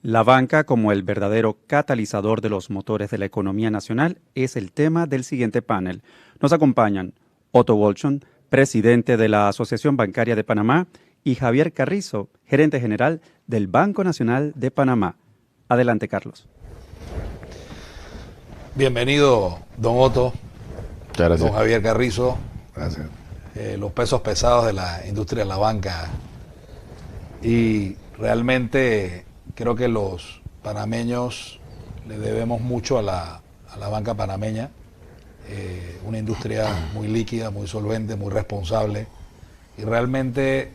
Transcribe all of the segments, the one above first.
La banca como el verdadero catalizador de los motores de la economía nacional es el tema del siguiente panel. Nos acompañan Otto Wolfson, presidente de la Asociación Bancaria de Panamá, y Javier Carrizo, gerente general del Banco Nacional de Panamá. Adelante, Carlos. Bienvenido, don Otto. Muchas gracias. Don Javier Carrizo. Gracias. Los pesos pesados de la industria de la banca. Y realmente creo que los panameños le debemos mucho a la banca panameña. Una industria muy líquida, muy solvente, muy responsable. Y realmente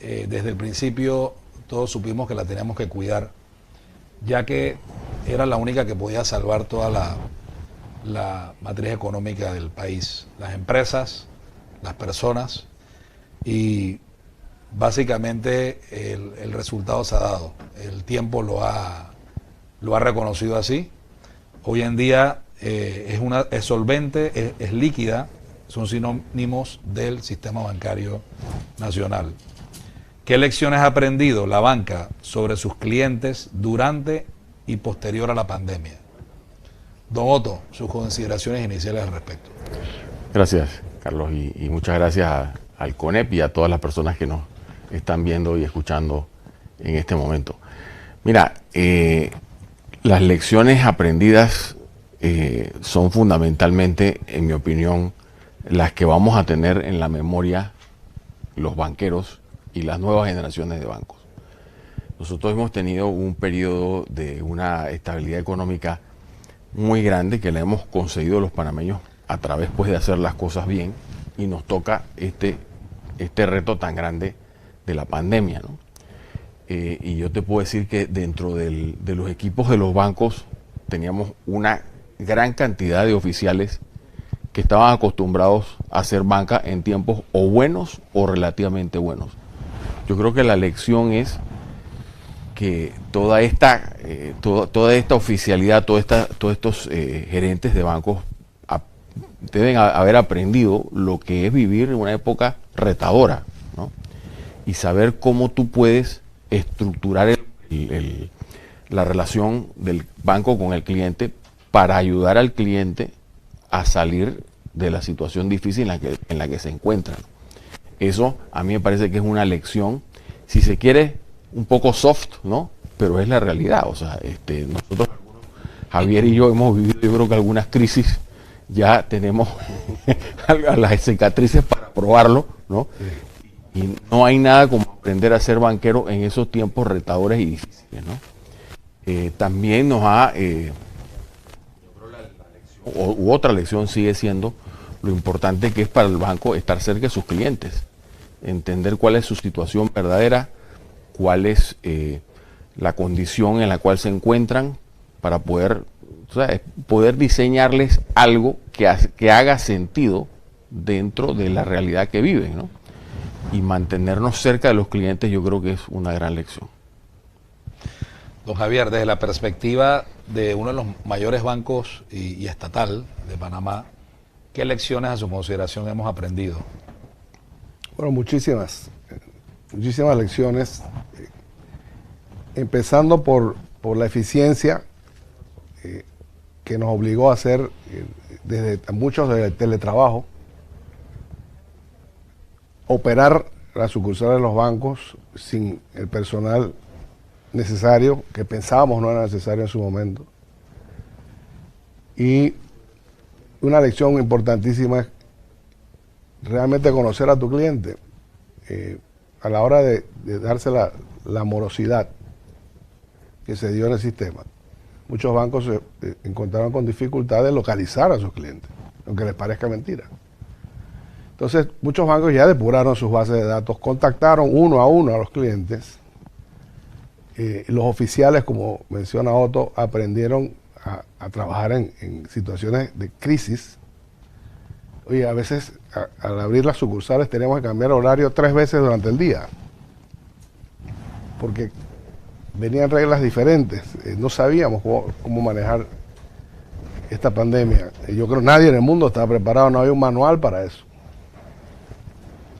desde el principio todos supimos que la teníamos que cuidar, ya que era la única que podía salvar toda la matriz económica del país, las empresas, las personas, y básicamente el resultado se ha dado. El tiempo lo ha reconocido así. Hoy en día es solvente, es líquida, son sinónimos del sistema bancario nacional. ¿Qué lecciones ha aprendido la banca sobre sus clientes durante y posterior a la pandemia? Don Otto, sus consideraciones iniciales al respecto. Gracias, Carlos, y muchas gracias al CONEP y a todas las personas que nos están viendo y escuchando en este momento. Mira, las lecciones aprendidas son fundamentalmente, en mi opinión, las que vamos a tener en la memoria los banqueros y las nuevas generaciones de bancos. Nosotros hemos tenido un periodo de una estabilidad económica muy grande que le hemos conseguido los panameños a través pues, de hacer las cosas bien, y nos toca este reto tan grande de la pandemia, ¿no? Y yo te puedo decir que dentro de los equipos de los bancos teníamos una gran cantidad de oficiales que estaban acostumbrados a hacer banca en tiempos o buenos o relativamente buenos. Yo creo que la lección es que toda esta oficialidad, todos estos gerentes de bancos deben haber aprendido lo que es vivir en una época retadora, ¿no? Y saber cómo tú puedes estructurar la relación del banco con el cliente para ayudar al cliente a salir de la situación difícil en la que se encuentra. Eso a mí me parece que es una lección, si se quiere, un poco soft, ¿no? Pero es la realidad. O sea, nosotros, Javier y yo, hemos vivido, yo creo que algunas crisis, ya tenemos las cicatrices para probarlo, ¿no? Y no hay nada como aprender a ser banquero en esos tiempos retadores y difíciles, ¿no? También nos ha, otra lección sigue siendo lo importante que es para el banco estar cerca de sus clientes, entender cuál es su situación verdadera, cuál es la condición en la cual se encuentran, para poder diseñarles algo que haga sentido dentro de la realidad que viven, ¿no? Y mantenernos cerca de los clientes, yo creo que es una gran lección. Don Javier, desde la perspectiva de uno de los mayores bancos y estatal de Panamá, ¿qué lecciones a su consideración hemos aprendido? Bueno, muchísimas lecciones, empezando por la eficiencia que nos obligó a hacer desde muchos del teletrabajo, operar las sucursales de los bancos sin el personal necesario, que pensábamos no era necesario en su momento. Y una lección importantísima es realmente conocer a tu cliente a la hora de darse la morosidad que se dio en el sistema. Muchos bancos se encontraron con dificultad de localizar a sus clientes, aunque les parezca mentira. Entonces, muchos bancos ya depuraron sus bases de datos, contactaron uno a uno a los clientes. Los oficiales, como menciona Otto, aprendieron a trabajar en situaciones de crisis. Oye, a veces al abrir las sucursales tenemos que cambiar horario 3 veces durante el día, porque venían reglas diferentes. No sabíamos cómo manejar esta pandemia. Yo creo que nadie en el mundo estaba preparado, no había un manual para eso.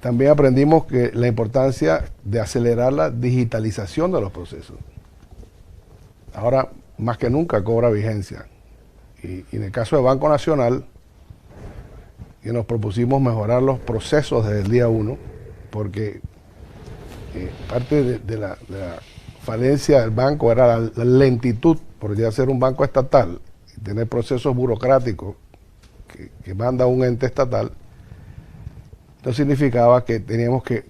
También aprendimos que la importancia de acelerar la digitalización de los procesos. ahora más que nunca cobra vigencia. Y en el caso del Banco Nacional, que nos propusimos mejorar los procesos desde el día 1, porque parte de la falencia del banco era la lentitud por ya ser un banco estatal y tener procesos burocráticos que manda un ente estatal. Esto significaba que teníamos que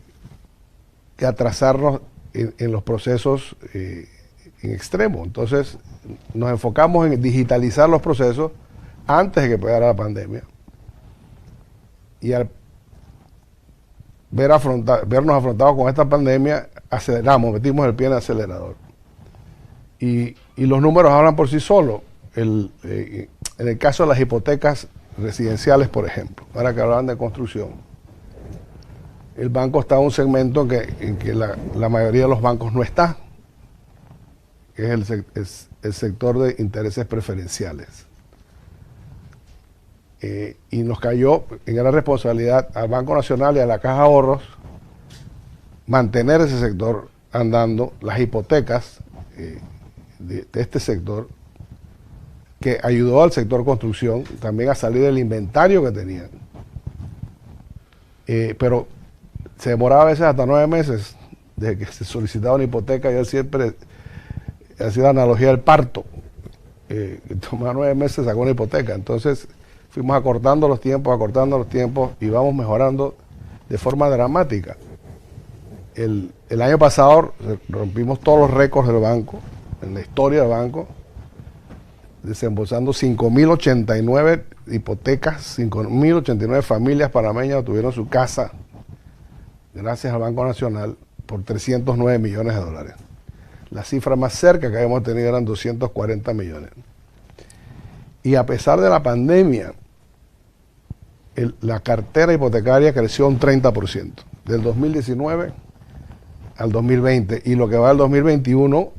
atrasarnos en los procesos en extremo. Entonces nos enfocamos en digitalizar los procesos antes de que pegara la pandemia. Y al vernos afrontados con esta pandemia, aceleramos, metimos el pie en el acelerador. Y los números hablan por sí solos. En el caso de las hipotecas residenciales, por ejemplo, ahora que hablaban de construcción, el banco está en un segmento en que la mayoría de los bancos no está, que es el sector de intereses preferenciales. Y nos cayó en gran responsabilidad al Banco Nacional y a la Caja de Ahorros mantener ese sector andando, las hipotecas de este sector, que ayudó al sector construcción también a salir del inventario que tenían. Pero se demoraba a veces hasta 9 meses desde que se solicitaba una hipoteca. Yo siempre hacía la analogía del parto. Tomaba 9 meses, sacó una hipoteca. Entonces fuimos acortando los tiempos y vamos mejorando de forma dramática. El año pasado rompimos todos los récords del banco, en la historia del banco, desembolsando 5.089 hipotecas, 5.089 familias panameñas tuvieron su casa gracias al Banco Nacional por 309 millones de dólares. La cifra más cerca que habíamos tenido eran 240 millones. Y a pesar de la pandemia, la cartera hipotecaria creció un 30%, del 2019 al 2020, y lo que va al 2021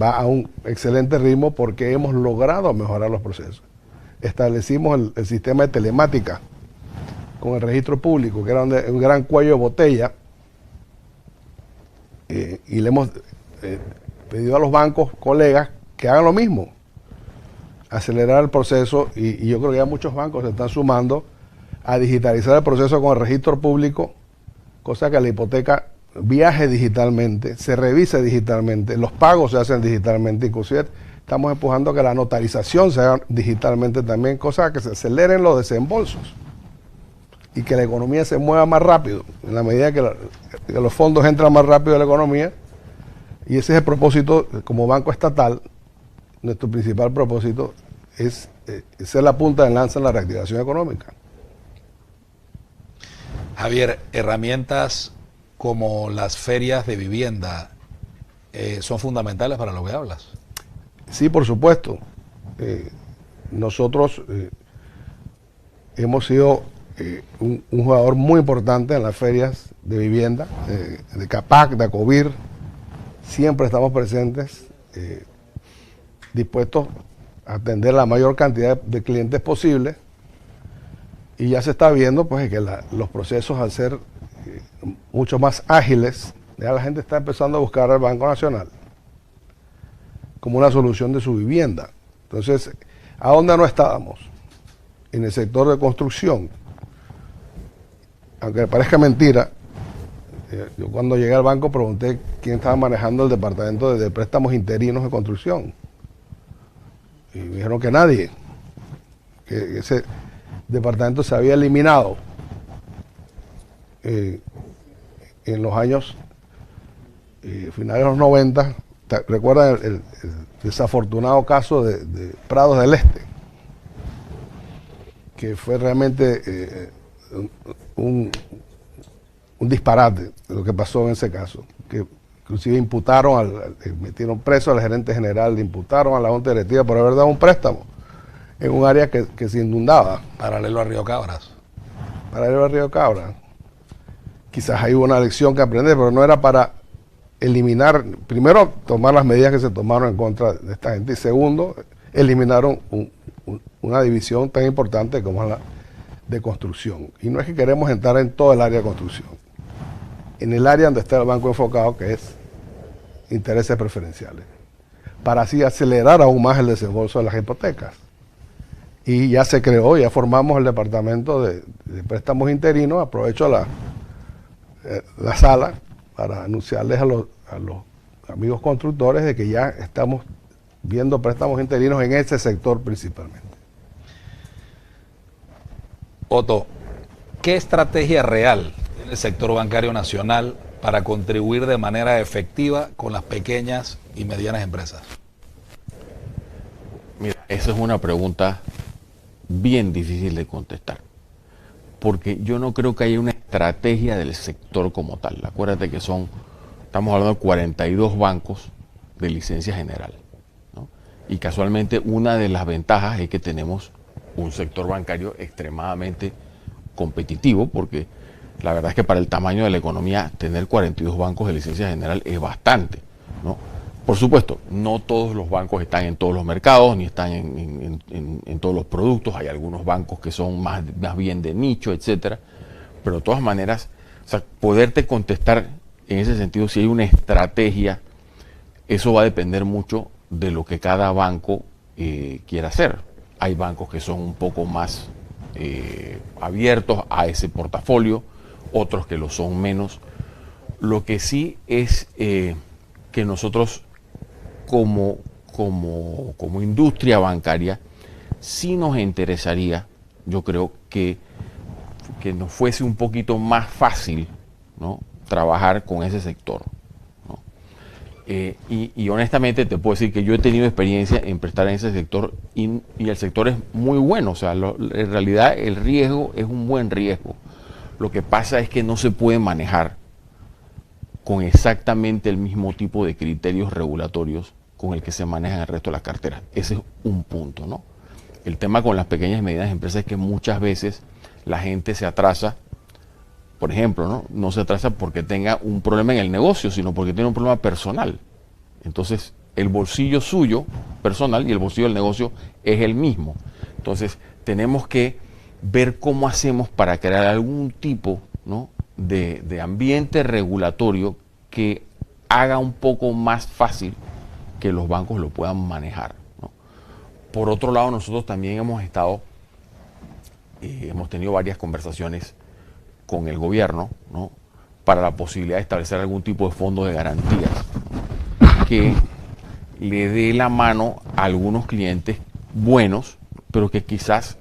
va a un excelente ritmo porque hemos logrado mejorar los procesos. Establecimos el sistema de telemática con el registro público, que era un gran cuello de botella, y le hemos pedido a los bancos, colegas, que hagan lo mismo, acelerar el proceso, y yo creo que ya muchos bancos se están sumando a digitalizar el proceso con el registro público, cosa que la hipoteca viaje digitalmente, se revise digitalmente, los pagos se hacen digitalmente, inclusive estamos empujando a que la notarización se haga digitalmente también, cosa que se aceleren los desembolsos y que la economía se mueva más rápido, en la medida que los fondos entran más rápido a la economía. Y ese es el propósito. Como banco estatal, nuestro principal propósito es ser la punta de lanza en la reactivación económica. Javier, herramientas como las ferias de vivienda son fundamentales para lo que hablas. Sí, por supuesto. Nosotros hemos sido un jugador muy importante en las ferias de vivienda, de CAPAC, de ACOVIR. Siempre estamos presentes, dispuestos a atender la mayor cantidad de clientes posible, y ya se está viendo pues que los procesos, al ser mucho más ágiles, ya la gente está empezando a buscar al Banco Nacional como una solución de su vivienda. Entonces, ¿a dónde no estábamos? En el sector de construcción. Aunque parezca mentira, yo cuando llegué al banco pregunté quién estaba manejando el departamento de préstamos interinos de construcción. Y me dijeron que nadie, que ese departamento se había eliminado en los años finales de los 90. ¿Recuerdan el desafortunado caso de Prados del Este? Que fue realmente un disparate lo que pasó en ese caso, que inclusive metieron preso al gerente general, le imputaron a la junta directiva por haber dado un préstamo en un área que se inundaba. Paralelo a Río Cabras. Paralelo a Río Cabras. Quizás hay una lección que aprender, pero no era para eliminar, primero, tomar las medidas que se tomaron en contra de esta gente, y segundo, eliminaron una división tan importante como es la de construcción. Y no es que queremos entrar en todo el área de construcción, en el área donde está el banco enfocado, que es intereses preferenciales. para así acelerar aún más el desembolso de las hipotecas. Y ya se creó, ya formamos el departamento de préstamos interinos. Aprovecho la sala para anunciarles a los amigos constructores de que ya estamos viendo préstamos interinos en ese sector principalmente. Otto, ¿qué estrategia real tiene el sector bancario nacional para contribuir de manera efectiva con las pequeñas y medianas empresas? Mira, esa es una pregunta bien difícil de contestar, porque yo no creo que haya una estrategia del sector como tal. Acuérdate que estamos hablando de 42 bancos de licencia general, ¿no? Y casualmente una de las ventajas es que tenemos un sector bancario extremadamente competitivo, porque la verdad es que para el tamaño de la economía tener 42 bancos de licencia general es bastante, ¿no? Por supuesto, no todos los bancos están en todos los mercados, ni están en todos los productos. Hay algunos bancos que son más bien de nicho, etcétera. Pero de todas maneras, o sea, poderte contestar en ese sentido, si hay una estrategia, eso va a depender mucho de lo que cada banco quiera hacer. Hay bancos que son un poco más abiertos a ese portafolio, otros que lo son menos. Lo que sí es que nosotros como industria bancaria sí nos interesaría, yo creo que nos fuese un poquito más fácil, ¿no?, trabajar con ese sector, ¿no? Y honestamente te puedo decir que yo he tenido experiencia en prestar en ese sector y el sector es muy bueno. O sea, en realidad el riesgo es un buen riesgo. Lo que pasa es que no se puede manejar con exactamente el mismo tipo de criterios regulatorios con el que se manejan el resto de las carteras. Ese es un punto, ¿no? El tema con las pequeñas y medianas empresas es que muchas veces la gente se atrasa, por ejemplo, no se atrasa porque tenga un problema en el negocio, sino porque tiene un problema personal. Entonces, el bolsillo suyo, personal, y el bolsillo del negocio es el mismo. Entonces, tenemos que ver cómo hacemos para crear algún tipo, ¿no?, de ambiente regulatorio que haga un poco más fácil que los bancos lo puedan manejar, ¿no? Por otro lado, nosotros también hemos tenido varias conversaciones con el gobierno, ¿no?, para la posibilidad de establecer algún tipo de fondo de garantías que le dé la mano a algunos clientes buenos, pero que quizás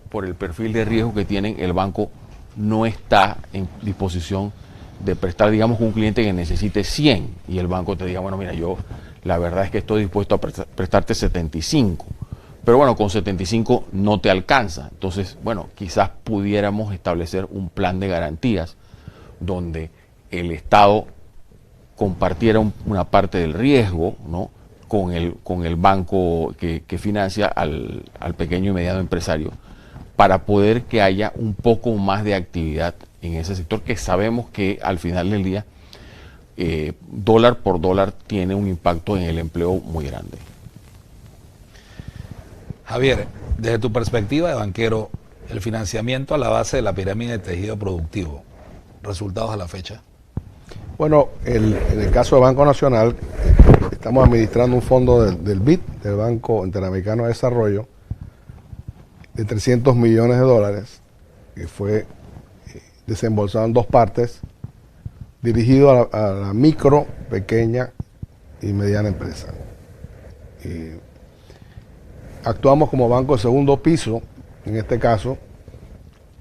por el perfil de riesgo que tienen, el banco no está en disposición de prestar, digamos, un cliente que necesite 100 y el banco te diga, bueno, mira, yo la verdad es que estoy dispuesto a prestarte 75, pero bueno, con 75 no te alcanza. Entonces, bueno, quizás pudiéramos establecer un plan de garantías donde el Estado compartiera una parte del riesgo, ¿no?, con el banco que financia al pequeño y mediano empresario, para poder que haya un poco más de actividad en ese sector, que sabemos que al final del día, dólar por dólar, tiene un impacto en el empleo muy grande. Javier, desde tu perspectiva de banquero, el financiamiento a la base de la pirámide de tejido productivo, ¿resultados a la fecha? Bueno, en el caso del Banco Nacional, estamos administrando un fondo del BID, del Banco Interamericano de Desarrollo, de $300 millones, que fue desembolsado en dos partes, dirigido a la micro, pequeña y mediana empresa. Actuamos como banco de segundo piso, en este caso,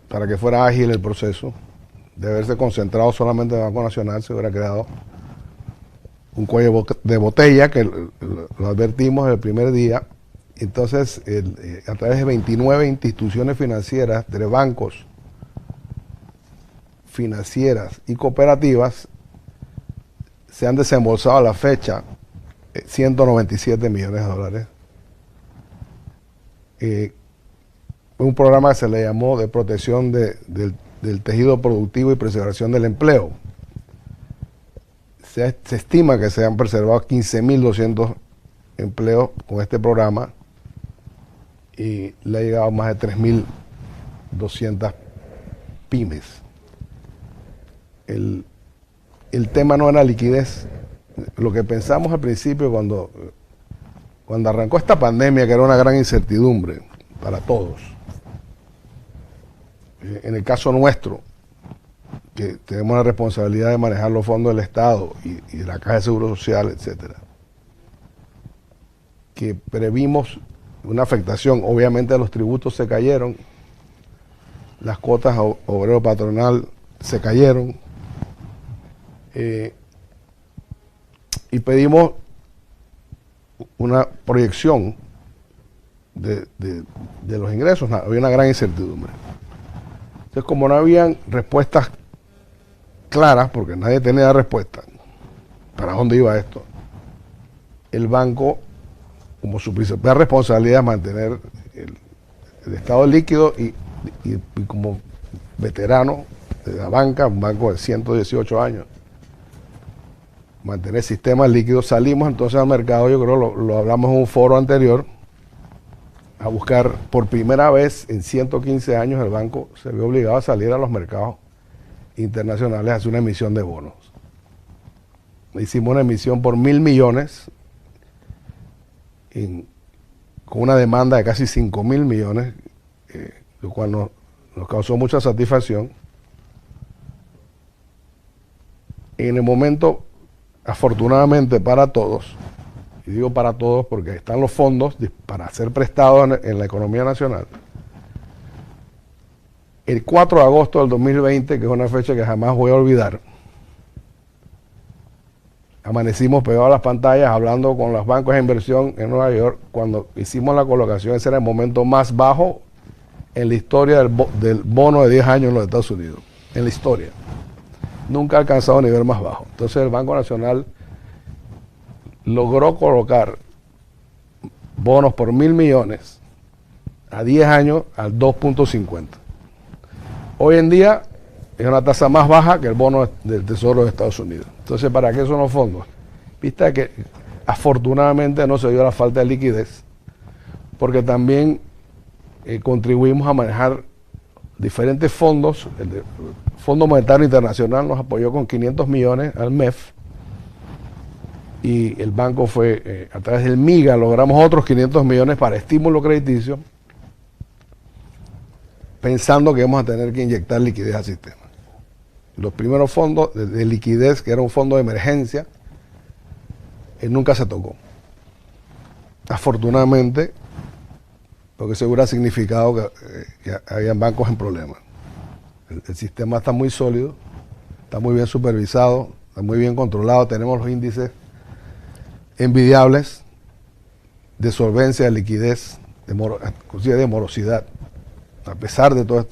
para que fuera ágil el proceso. De haberse concentrado solamente en el Banco Nacional, se hubiera creado un cuello de botella, que lo advertimos el primer día. Entonces, a través de 29 instituciones financieras, de bancos, financieras y cooperativas, se han desembolsado a la fecha $197 millones. Un programa que se le llamó de protección del tejido productivo y preservación del empleo. Se estima que se han preservado 15.200 empleos con este programa y le ha llegado a más de 3.200 pymes. El tema no era liquidez. Lo que pensamos al principio cuando cuando arrancó esta pandemia, que era una gran incertidumbre para todos, en el caso nuestro, que tenemos la responsabilidad de manejar los fondos del Estado y de la Caja de Seguro Social, etcétera, que previmos una afectación, obviamente los tributos se cayeron, las cuotas obrero patronal se cayeron, y pedimos una proyección de los ingresos. Había una gran incertidumbre. Entonces, como no habían respuestas claras, porque nadie tenía respuesta para dónde iba esto, el banco, como su principal responsabilidad, es mantener el estado líquido y como veterano de la banca, un banco de 118 años, mantener el sistema líquido. Salimos entonces al mercado, yo creo lo hablamos en un foro anterior, a buscar por primera vez en 115 años el banco se vio obligado a salir a los mercados internacionales a hacer una emisión de bonos. Hicimos una emisión por 1.000 millones con una demanda de casi 5.000 millones, lo cual nos causó mucha satisfacción. En el momento, afortunadamente para todos, y digo para todos porque están los fondos para ser prestados en la economía nacional, el 4 de agosto del 2020, que es una fecha que jamás voy a olvidar, amanecimos pegados a las pantallas hablando con los bancos de inversión en Nueva York. Cuando hicimos la colocación, ese era el momento más bajo en la historia del bono de 10 años en los Estados Unidos, en la historia. Nunca ha alcanzado un nivel más bajo. Entonces el Banco Nacional logró colocar bonos por 1.000 millones a 10 años al 2.50. Hoy en día es una tasa más baja que el bono del Tesoro de Estados Unidos. Entonces, ¿para qué son los fondos? Vista que afortunadamente no se dio la falta de liquidez, porque también contribuimos a manejar diferentes fondos. El Fondo Monetario Internacional nos apoyó con 500 millones al MEF, y el banco fue, a través del MIGA, logramos otros 500 millones para estímulo crediticio, pensando que íbamos a tener que inyectar liquidez al sistema. Los primeros fondos de liquidez, que era un fondo de emergencia, nunca se tocó. Afortunadamente, porque eso hubiera significado que habían bancos en problemas. El sistema está muy sólido, está muy bien supervisado, está muy bien controlado, tenemos los índices envidiables de solvencia, de liquidez, inclusive de morosidad, a pesar de toda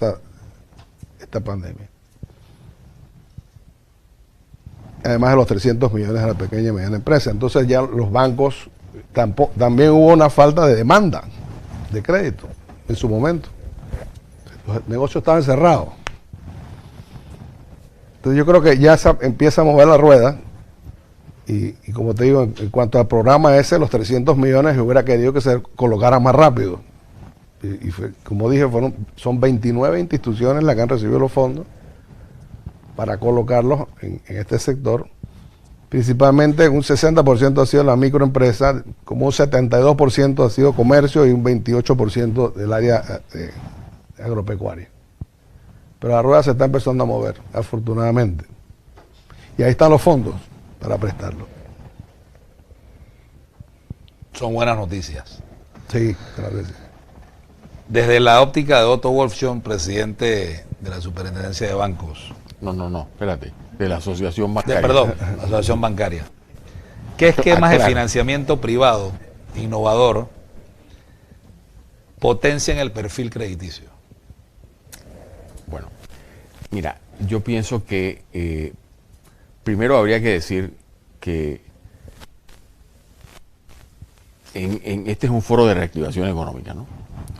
esta pandemia. Además de los 300 millones de la pequeña y mediana empresa. Entonces ya los bancos, también hubo una falta de demanda de crédito en su momento. Los negocios estaban cerrados. Entonces yo creo que ya empieza a mover la rueda. Y como te digo, en cuanto al programa ese, los 300 millones, yo hubiera querido que se colocaran más rápido. Y como dije, son 29 instituciones las que han recibido los fondos para colocarlos en este sector. Principalmente un 60% ha sido la microempresa, como un 72% ha sido comercio y un 28% del área agropecuaria. Pero la rueda se está empezando a mover, afortunadamente. Y ahí están los fondos para prestarlo. Son buenas noticias. Sí, claro que sí. Desde la óptica de Otto Wolfson, presidente de la Superintendencia de Bancos. No, espérate. De la Asociación Bancaria. Perdón, la Asociación Bancaria. ¿Qué esquemas de financiamiento privado innovador potencian el perfil crediticio? Bueno, mira, yo pienso que primero habría que decir que este es un foro de reactivación económica, ¿no?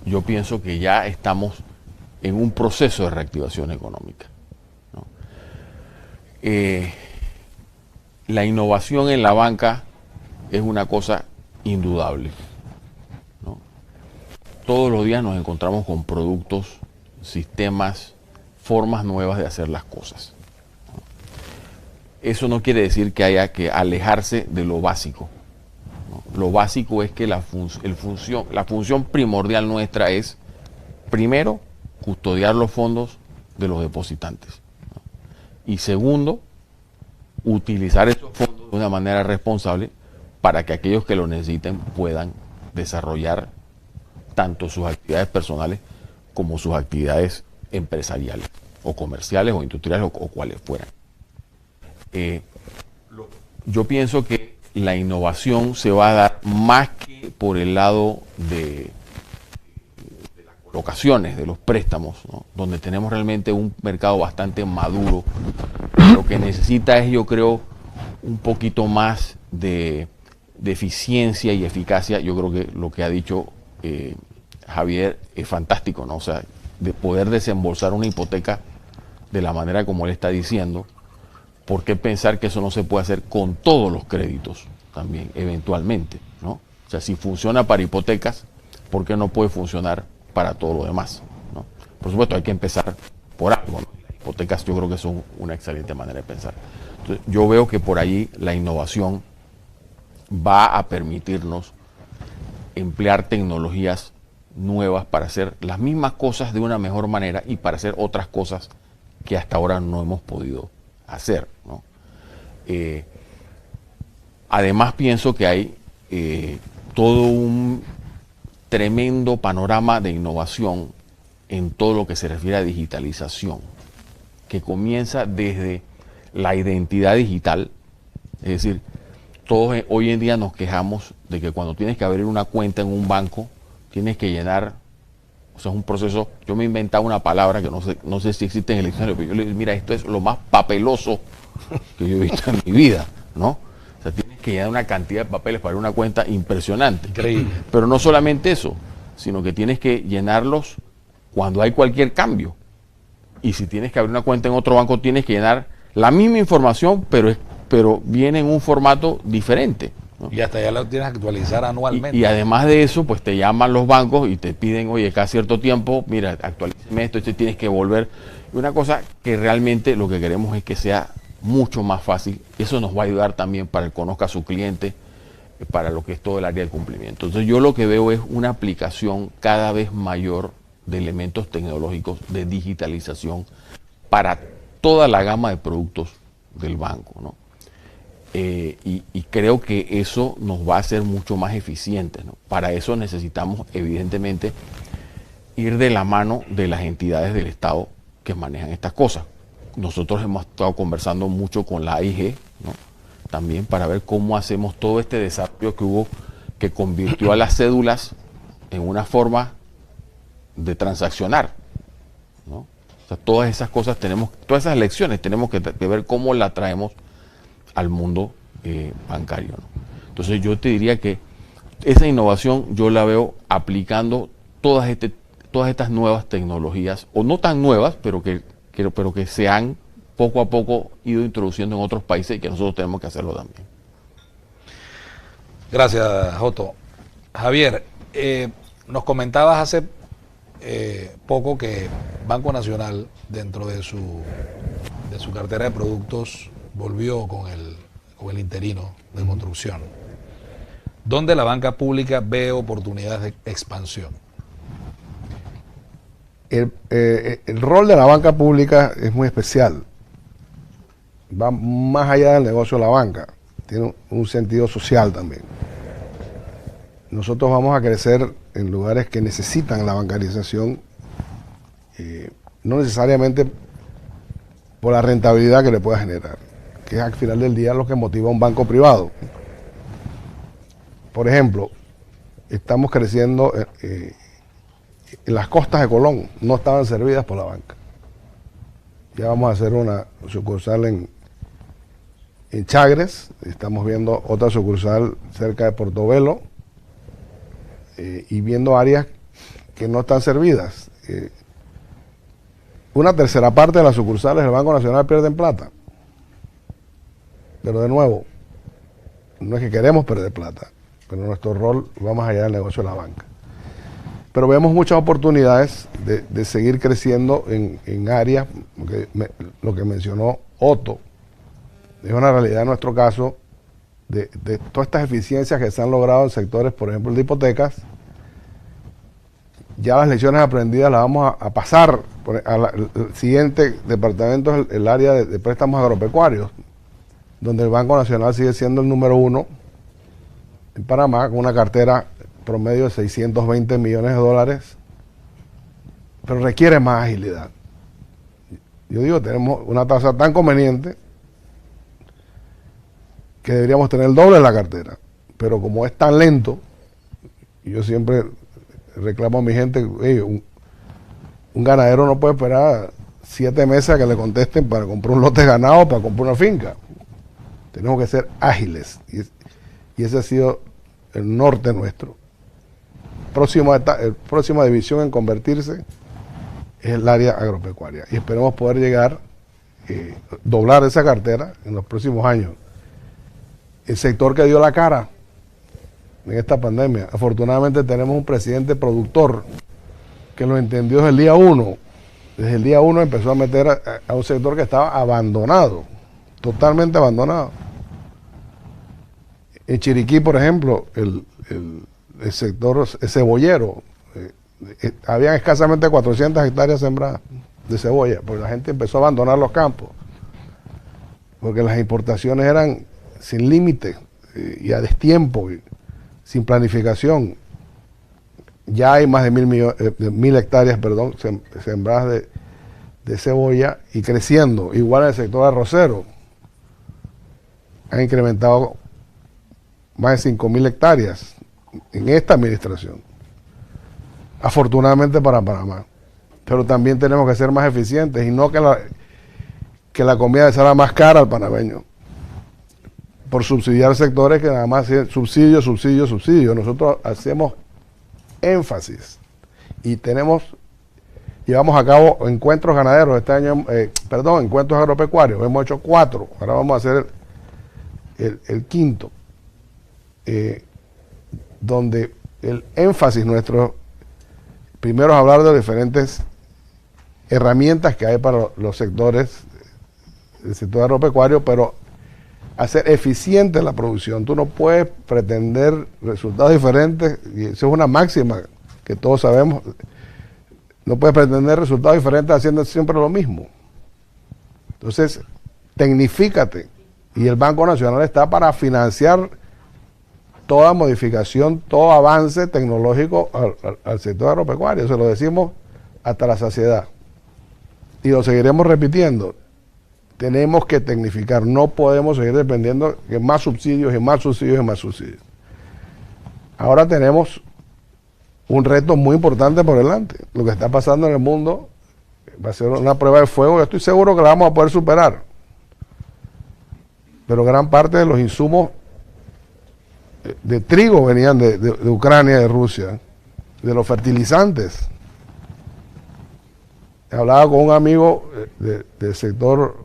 Yo pienso que ya estamos en un proceso de reactivación económica, ¿no? La innovación en la banca es una cosa indudable, ¿no? Todos los días nos encontramos con productos, sistemas, formas nuevas de hacer las cosas, ¿no? Eso no quiere decir que haya que alejarse de lo básico, ¿no? lo básico es que la función primordial nuestra es, primero, custodiar los fondos de los depositantes. Y segundo, utilizar esos fondos de una manera responsable para que aquellos que lo necesiten puedan desarrollar tanto sus actividades personales como sus actividades empresariales o comerciales o industriales o cuales fueran. Yo pienso que la innovación se va a dar más que por el lado de las colocaciones, de los préstamos, ¿no? Donde tenemos realmente un mercado bastante maduro. Lo que necesita es, yo creo, un poquito más de eficiencia y eficacia. Yo creo que lo que ha dicho Javier es fantástico, ¿no? O sea, de poder desembolsar una hipoteca de la manera como él está diciendo. ¿Por qué pensar que eso no se puede hacer con todos los créditos también, eventualmente, ¿no? O sea, si funciona para hipotecas, ¿por qué no puede funcionar para todo lo demás, ¿no? Por supuesto, hay que empezar por algo, ¿no? Las hipotecas yo creo que son una excelente manera de pensar. Entonces, yo veo que por ahí la innovación va a permitirnos emplear tecnologías nuevas para hacer las mismas cosas de una mejor manera y para hacer otras cosas que hasta ahora no hemos podido hacer, ¿no? Además pienso que hay todo un tremendo panorama de innovación en todo lo que se refiere a digitalización, que comienza desde la identidad digital. Es decir, todos hoy en día nos quejamos de que cuando tienes que abrir una cuenta en un banco tienes que llenar, o sea, es un proceso. Yo me he inventado una palabra que no sé si existe en el diccionario, pero yo le digo, mira, esto es lo más papeloso que yo he visto en mi vida, ¿no? O sea, tienes que llenar una cantidad de papeles para una cuenta impresionante. Increíble. Pero no solamente eso, sino que tienes que llenarlos cuando hay cualquier cambio. Y si tienes que abrir una cuenta en otro banco, tienes que llenar la misma información, pero viene en un formato diferente, ¿no? Y hasta ya lo tienes que actualizar anualmente. Y además de eso, pues te llaman los bancos y te piden, oye, cada cierto tiempo, mira, actualízame esto, tienes que volver. Y una cosa que realmente lo que queremos es que sea mucho más fácil. Eso nos va a ayudar también para que conozca a su cliente, para lo que es todo el área de cumplimiento. Entonces yo lo que veo es una aplicación cada vez mayor de elementos tecnológicos de digitalización para toda la gama de productos del banco, ¿no? Y creo que eso nos va a hacer mucho más eficientes, ¿no? Para eso necesitamos, evidentemente, ir de la mano de las entidades del Estado que manejan estas cosas. Nosotros hemos estado conversando mucho con la AIG, ¿no? También para ver cómo hacemos todo este desarrollo que hubo, que convirtió a las cédulas en una forma de transaccionar, ¿no? O sea, todas esas cosas todas esas lecciones tenemos que ver cómo las traemos al mundo bancario, ¿no? Entonces yo te diría que esa innovación yo la veo aplicando todas estas nuevas tecnologías, o no tan nuevas, pero que se han poco a poco ido introduciendo en otros países y que nosotros tenemos que hacerlo también. Gracias, Joto. Javier, nos comentabas hace poco que Banco Nacional, dentro de su cartera de productos, volvió con el interino de construcción. ¿Dónde la banca pública ve oportunidades de expansión? El rol de la banca pública es muy especial. Va más allá del negocio de la banca. Tiene un sentido social también. Nosotros vamos a crecer en lugares que necesitan la bancarización, no necesariamente por la rentabilidad que le pueda generar, que es al final del día lo que motiva a un banco privado. Por ejemplo, estamos creciendo en las costas de Colón, no estaban servidas por la banca. Ya vamos a hacer una sucursal en Chagres, estamos viendo otra sucursal cerca de Portobelo, y viendo áreas que no están servidas. Una tercera parte de las sucursales del Banco Nacional pierden plata. Pero de nuevo, no es que queremos perder plata, pero nuestro rol va más allá del negocio de la banca. Pero vemos muchas oportunidades de seguir creciendo en áreas, lo que mencionó Otto, es una realidad en nuestro caso, de todas estas eficiencias que se han logrado en sectores, por ejemplo, de hipotecas. Ya las lecciones aprendidas las vamos a pasar el siguiente departamento, es el área de préstamos agropecuarios, donde el Banco Nacional sigue siendo el número 1 en Panamá, con una cartera promedio de 620 millones de dólares, pero requiere más agilidad. Yo digo, tenemos una tasa tan conveniente que deberíamos tener el doble de la cartera, pero como es tan lento, yo siempre reclamo a mi gente, un ganadero no puede esperar 7 meses a que le contesten para comprar un lote de ganado o para comprar una finca. Tenemos que ser ágiles y ese ha sido el norte nuestro. Próxima división en convertirse es el área agropecuaria y esperemos poder llegar, doblar esa cartera en los próximos años. El sector que dio la cara en esta pandemia, afortunadamente tenemos un presidente productor que lo entendió desde el día 1. Desde el día 1 empezó a meter a un sector que estaba abandonado, totalmente abandonado. En Chiriquí, por ejemplo, el sector cebollero, habían escasamente 400 hectáreas sembradas de cebolla, porque la gente empezó a abandonar los campos, porque las importaciones eran sin límite y a destiempo, y sin planificación. Ya hay más de 1.000 hectáreas, sembradas de cebolla y creciendo. Igual en el sector arrocero, han incrementado más de 5.000 hectáreas en esta administración, afortunadamente para Panamá. Pero también tenemos que ser más eficientes y no que la comida sea más cara al panameño por subsidiar sectores que nada más subsidio. Nosotros hacemos énfasis y llevamos a cabo encuentros ganaderos este año, encuentros agropecuarios. Hemos hecho 4, ahora vamos a hacer el quinto, donde el énfasis nuestro primero es hablar de diferentes herramientas que hay para los sectores del sector agropecuario, pero hacer eficiente la producción. Tú no puedes pretender resultados diferentes, y eso es una máxima que todos sabemos. No puedes pretender resultados diferentes haciendo siempre lo mismo. Entonces, tecnifícate. Y el Banco Nacional está para financiar toda modificación, todo avance tecnológico al sector agropecuario. Se lo decimos hasta la saciedad. Y lo seguiremos repitiendo. Tenemos que tecnificar, no podemos seguir dependiendo de más subsidios y más subsidios y más subsidios. Ahora tenemos un reto muy importante por delante. Lo que está pasando en el mundo va a ser una prueba de fuego. Yo estoy seguro que la vamos a poder superar. Pero gran parte de los insumos de trigo venían de Ucrania y de Rusia, de los fertilizantes. Hablaba con un amigo del sector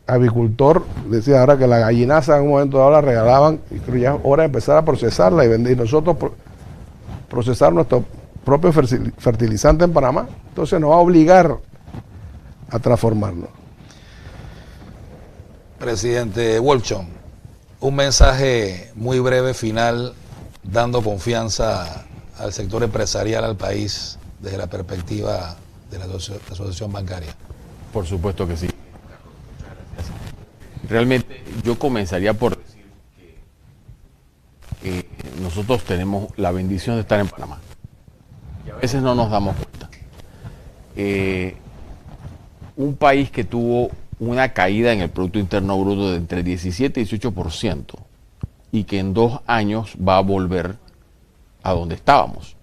avicultor, decía ahora que la gallinaza en un momento dado la regalaban, y creo ya es hora de empezar a procesarla y vender, y nosotros procesar nuestro propio fertilizante en Panamá. Entonces nos va a obligar a transformarnos. Presidente Wolfson, un mensaje muy breve final, dando confianza al sector empresarial, al país, desde la perspectiva de la asociación bancaria. Por supuesto que sí. Realmente yo comenzaría por decir que nosotros tenemos la bendición de estar en Panamá y a veces no nos damos cuenta. Un país que tuvo una caída en el Producto Interno Bruto de entre 17 y 18% y que en 2 años va a volver a donde estábamos.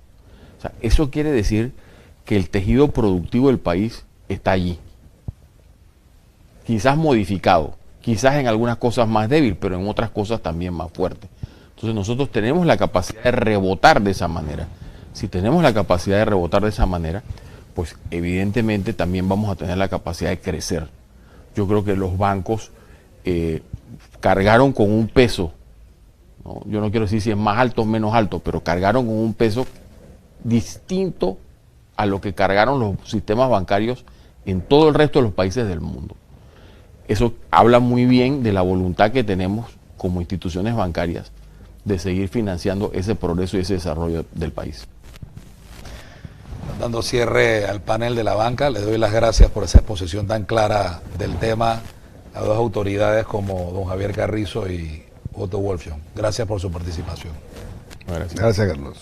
O sea, eso quiere decir que el tejido productivo del país está allí. Quizás modificado, quizás en algunas cosas más débil, pero en otras cosas también más fuerte. Entonces nosotros tenemos la capacidad de rebotar de esa manera. Si tenemos la capacidad de rebotar de esa manera, pues evidentemente también vamos a tener la capacidad de crecer. Yo creo que los bancos cargaron con un peso, ¿no? Yo no quiero decir si es más alto o menos alto, pero cargaron con un peso distinto a lo que cargaron los sistemas bancarios en todo el resto de los países del mundo. Eso habla muy bien de la voluntad que tenemos como instituciones bancarias de seguir financiando ese progreso y ese desarrollo del país. Dando cierre al panel de la banca, les doy las gracias por esa exposición tan clara del tema a dos autoridades como don Javier Carrizo y Otto Wolfson. Gracias por su participación. Gracias. Gracias, Carlos.